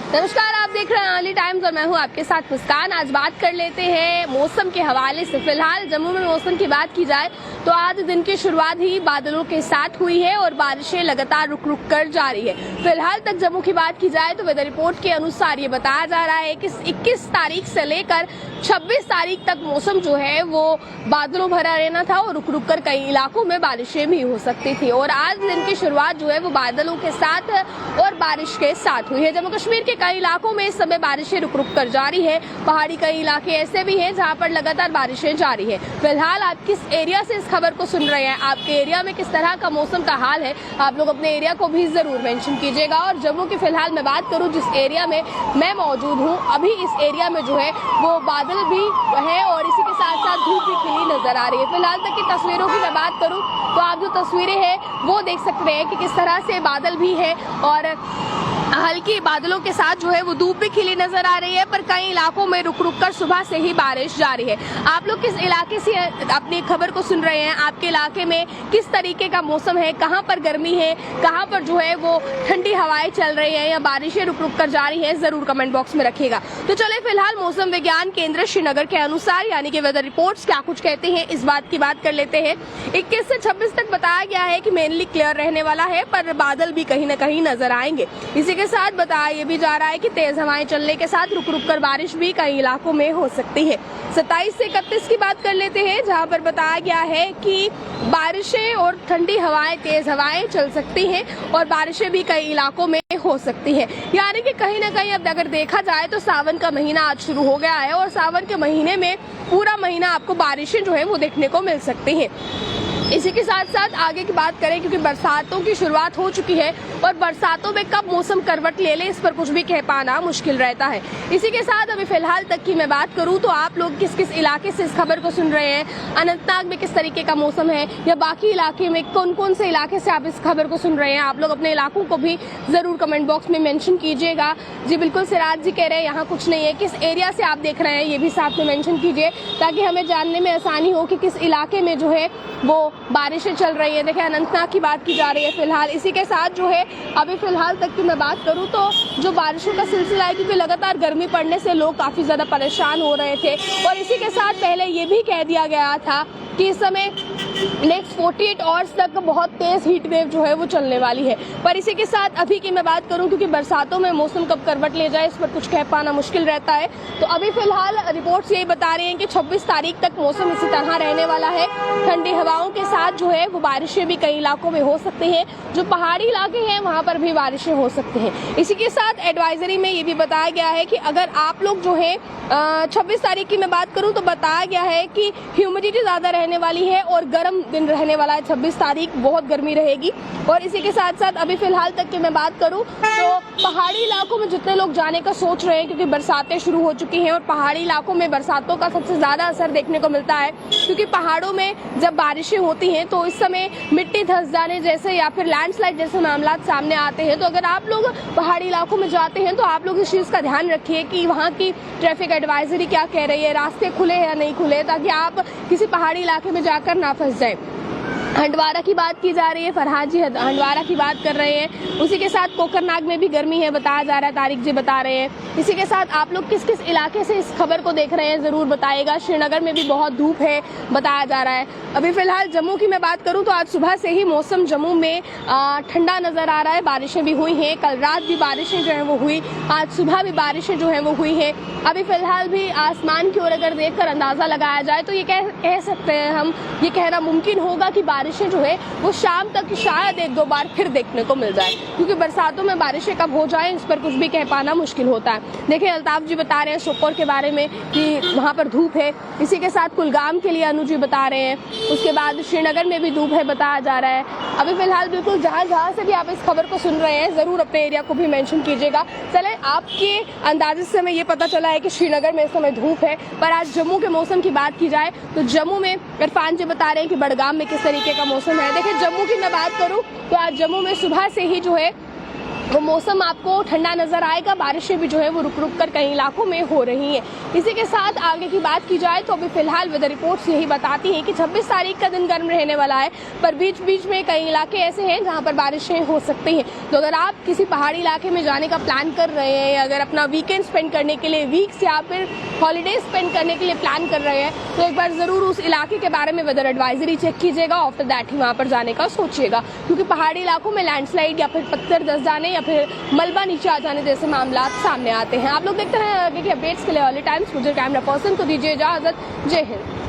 नमस्कार, आप देख रहे हैं अर्ली टाइम्स और मैं हूं आपके साथ मुस्कान। आज बात कर लेते हैं मौसम के हवाले से। फिलहाल जम्मू में मौसम की बात की जाए तो आज दिन की शुरुआत ही बादलों के साथ हुई है और बारिशें लगातार रुक रुक कर जारी है। फिलहाल तक जम्मू की बात की जाए तो वेदर रिपोर्ट के अनुसार ये बताया जा रहा है कि 21 तारीख से लेकर 26 तारीख तक मौसम जो है वो बादलों भरा रहना था और रुक रुक कर कई इलाकों में बारिशें भी हो सकती थी। और आज दिन की शुरुआत जो है वो बादलों के साथ और बारिश के साथ हुई है। जम्मू कश्मीर के कई इलाकों में इस समय बारिशें रुक रुक कर जारी है। पहाड़ी कई इलाके ऐसे भी हैं जहां पर लगातार बारिशें जारी है। फिलहाल आप किस एरिया से इस खबर को सुन रहे हैं, आपके एरिया में किस तरह का मौसम का हाल है, आप लोग अपने एरिया को भी जरूर मेंशन कीजिएगा। और जम्मू की फिलहाल मैं बात करूं जिस एरिया में मैं मौजूद हूं, अभी इस एरिया में जो है वो बादल भी है और इसी के साथ साथ धूप भी खिली नजर आ रही है। फिलहाल तक की तस्वीरों की मैं बात करूं तो आप जो तस्वीरें हैं वो देख सकते हैं कि किस तरह से बादल भी है और हल्की बादलों के साथ जो है वो धूप भी खिली नजर आ रही है। पर कई इलाकों में रुक रुक कर सुबह से ही बारिश जारी है। आप लोग किस इलाके से अपनी खबर को सुन रहे हैं, आपके इलाके में किस तरीके का मौसम है, कहां पर गर्मी है, कहां पर जो है वो ठंडी हवाएं चल रही है या बारिशें रुक रुक कर जारी है, जरूर कमेंट बॉक्स में रखिएगा। तो चले फिलहाल मौसम विज्ञान केंद्र श्रीनगर के अनुसार यानी कि वेदर रिपोर्ट्स क्या कुछ कहते हैं इस बात की बात कर लेते हैं। 21 से 26 तक बताया गया है कि मेनली क्लियर रहने वाला है पर बादल भी कहीं न कहीं नजर आएंगे। इसी के साथ बताया ये भी जा रहा है कि तेज हवाएं चलने के साथ रुक रुक कर बारिश भी कई इलाकों में हो सकती है। 27 से 31 की बात कर लेते हैं जहां पर बताया गया है कि बारिशें और ठंडी हवाएं, तेज हवाएं चल सकती हैं और बारिशें भी कई इलाकों में हो सकती है। यानी कि कहीं ना कहीं अब अगर देखा जाए तो सावन का महीना आज शुरू हो गया है और सावन के महीने में पूरा महीना आपको बारिशें जो है वो देखने को मिल सकती है। इसी के साथ साथ आगे की बात करें क्योंकि बरसातों की शुरुआत हो चुकी है और बरसातों में कब मौसम करवट ले ले इस पर कुछ भी कह पाना मुश्किल रहता है। इसी के साथ अभी फिलहाल तक की मैं बात करूं तो आप लोग किस किस इलाके से इस खबर को सुन रहे हैं, अनंतनाग में किस तरीके का मौसम है या बाकी इलाके में कौन कौन से इलाके से आप इस खबर को सुन रहे हैं, आप लोग अपने इलाकों को भी जरूर कमेंट बॉक्स में मेंशन कीजिएगा। जी बिल्कुल, सिराज जी कह रहे हैं यहाँ कुछ नहीं है। किस एरिया से आप देख रहे हैं ये भी साथ में मेंशन कीजिए ताकि हमें जानने में आसानी हो कि किस इलाके में जो है वो बारिशें चल रही है। देखिए अनंतनाग की बात की जा रही है फिलहाल। इसी के साथ जो है अभी फिलहाल तक की मैं बात करूं तो जो बारिशों का सिलसिला है क्योंकि लगातार गर्मी पड़ने से लोग काफी ज्यादा परेशान हो रहे थे और इसी के साथ पहले ये भी कह दिया गया था कि इस समय नेक्स्ट 48 आवर्स तक बहुत तेज हीट वेव जो है वो चलने वाली है। पर इसी के साथ अभी की मैं बात करूं क्योंकि बरसातों में मौसम कब करवट ले जाए इस पर कुछ कह पाना मुश्किल रहता है। तो अभी फिलहाल रिपोर्ट्स यही बता रही हैं कि 26 तारीख तक मौसम इसी तरह रहने वाला है। ठंडी हवाओं के साथ जो है वो बारिशें भी कई इलाकों में हो सकती हैं। जो पहाड़ी इलाके हैं वहां पर भी बारिशें हो सकती हैं। इसी के साथ एडवाइजरी में ये भी बताया गया है कि अगर आप लोग जो है 26 तारीख की मैं बात करूं तो बताया गया है कि ह्यूमिडिटी ज्यादा रहने वाली है और गर्म दिन रहने वाला है। 26 तारीख बहुत गर्मी रहेगी। और इसी के साथ साथ अभी फिलहाल तक की मैं बात करूं तो पहाड़ी इलाकों में जितने लोग जाने का सोच रहे हैं क्योंकि बरसातें शुरू हो चुकी हैं और पहाड़ी इलाकों में बरसातों का सबसे ज्यादा असर देखने को मिलता है क्योंकि पहाड़ों में जब बारिशें होती हैं तो इस समय मिट्टी धंस जाने जैसे या फिर लैंडस्लाइड जैसे मामला सामने आते हैं। तो अगर आप लोग पहाड़ी इलाकों में जाते हैं तो आप लोग इस चीज का ध्यान रखिए कि वहाँ की ट्रैफिक एडवाइजरी क्या कह रही है, रास्ते खुले हैं या नहीं खुले, ताकि आप किसी पहाड़ी इलाके में जाकर ना फंस जाए। हंडवारा की बात की जा रही है, फरहाद जी हंडवारा की बात कर रहे हैं। उसी के साथ कोकरनाग में भी गर्मी है बताया जा रहा है, तारिक जी बता रहे हैं। इसी के साथ आप लोग किस किस इलाके से इस खबर को देख रहे हैं जरूर बताइएगा। श्रीनगर में भी बहुत धूप है बताया जा रहा है। अभी फिलहाल जम्मू की मैं बात करूं तो आज सुबह से ही मौसम जम्मू में ठंडा नजर आ रहा है। बारिशें भी हुई हैं, कल रात भी बारिशें जो है वो हुई, आज सुबह भी बारिशें जो है वो हुई है। अभी फिलहाल भी आसमान की ओर अगर देखकर अंदाजा लगाया जाए तो ये कह सकते हैं हम, ये कहना मुमकिन होगा कि बारिशें जो है वो शाम तक शायद एक दो बार फिर देखने को मिल जाए क्योंकि बरसातों में बारिशें कब हो जाए इस पर कुछ भी कह पाना मुश्किल होता है। देखिए अल्ताफ जी बता रहे हैं सोपोर के बारे में कि वहाँ पर धूप है। इसी के साथ कुलगाम के लिए अनु जी बता रहे हैं। उसके बाद श्रीनगर में भी धूप है बताया जा रहा है। अभी फिलहाल बिल्कुल जहाँ से भी आप इस खबर को सुन रहे हैं जरूर अपने एरिया को भी मेंशन कीजिएगा। चले आपके अंदाजे से हमें ये पता चला है कि श्रीनगर में इस समय धूप है। पर आज जम्मू के मौसम की बात की जाए तो जम्मू में इरफान जी बता रहे हैं कि बड़गाम में किस तरीके का मौसम है। देखिए जम्मू की मैं बात करूं तो आज जम्मू में सुबह से ही जो है वो मौसम आपको ठंडा नजर आएगा। बारिशें भी जो है वो रुक रुक कर कई इलाकों में हो रही हैं। इसी के साथ आगे की बात की जाए तो अभी फिलहाल वेदर रिपोर्ट्स यही बताती हैं कि 26 तारीख का दिन गर्म रहने वाला है, पर बीच बीच में कई इलाके ऐसे हैं जहां पर बारिशें हो सकती हैं। तो अगर आप किसी पहाड़ी इलाके में जाने का प्लान कर रहे हैं, या अगर अपना वीकेंड स्पेंड करने के लिए, वीक्स या फिर हॉलीडे स्पेंड करने के लिए प्लान कर रहे हैं, तो एक बार जरूर उस इलाके के बारे में वेदर एडवाइजरी चेक कीजिएगा। आफ्टर दैट ही वहां पर जाने का सोचिएगा, क्योंकि पहाड़ी इलाकों में लैंडस्लाइड या फिर पत्थर धंस जाने या फिर मलबा नीचे आ जाने जैसे मामला सामने आते हैं। आप लोग देखते रहे आगे के अपडेट्स के लिए ऑल टाइम्स। मुझे कैमरा पर्सन को दीजिए इजाजत। जय हिंद।